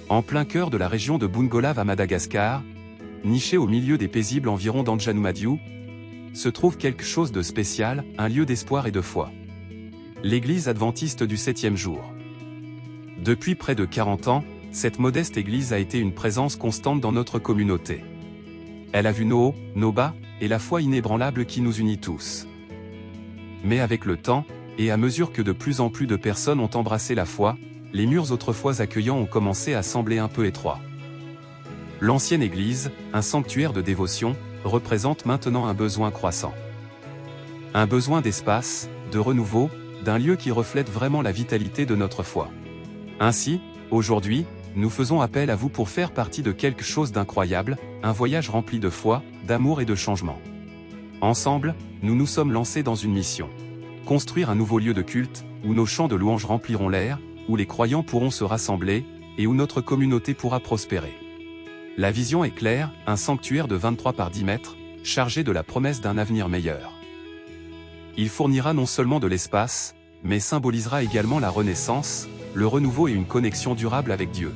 En plein cœur de la région de Bungolav à Madagascar, niché au milieu des paisibles environs d'Anjanumadiou, se trouve quelque chose de spécial, un lieu d'espoir et de foi. L'église adventiste du 7e jour. Depuis près de 40 ans, cette modeste église a été une présence constante dans notre communauté. Elle a vu nos hauts, nos bas, et la foi inébranlable qui nous unit tous. Mais avec le temps, et à mesure que de plus en plus de personnes ont embrassé la foi, les murs autrefois accueillants ont commencé à sembler un peu étroits. L'ancienne église, un sanctuaire de dévotion, représente maintenant un besoin croissant. Un besoin d'espace, de renouveau, d'un lieu qui reflète vraiment la vitalité de notre foi. Ainsi, aujourd'hui, nous faisons appel à vous pour faire partie de quelque chose d'incroyable, un voyage rempli de foi, d'amour et de changement. Ensemble, nous nous sommes lancés dans une mission. Construire un nouveau lieu de culte, où nos chants de louanges rempliront l'air, où les croyants pourront se rassembler, et où notre communauté pourra prospérer. La vision est claire, un sanctuaire de 23 par 10 mètres, chargé de la promesse d'un avenir meilleur. Il fournira non seulement de l'espace, mais symbolisera également la renaissance, le renouveau et une connexion durable avec Dieu.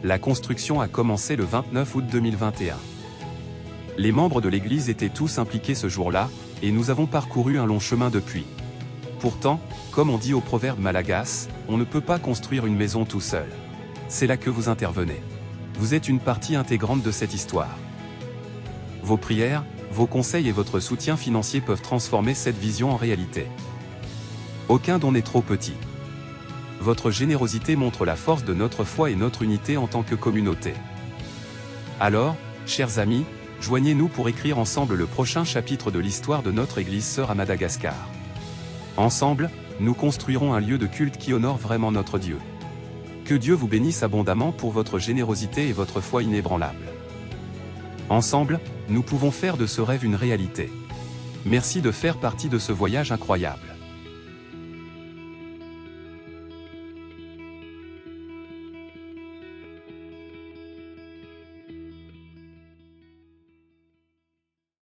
La construction a commencé le 29 août 2021. Les membres de l'Église étaient tous impliqués ce jour-là, et nous avons parcouru un long chemin depuis. Pourtant, comme on dit au proverbe malagasy, on ne peut pas construire une maison tout seul. C'est là que vous intervenez. Vous êtes une partie intégrante de cette histoire. Vos prières, vos conseils et votre soutien financier peuvent transformer cette vision en réalité. Aucun don n'est trop petit. Votre générosité montre la force de notre foi et notre unité en tant que communauté. Alors, chers amis, joignez-nous pour écrire ensemble le prochain chapitre de l'histoire de notre Église sœur à Madagascar. Ensemble, nous construirons un lieu de culte qui honore vraiment notre Dieu. Que Dieu vous bénisse abondamment pour votre générosité et votre foi inébranlable. Ensemble, nous pouvons faire de ce rêve une réalité. Merci de faire partie de ce voyage incroyable.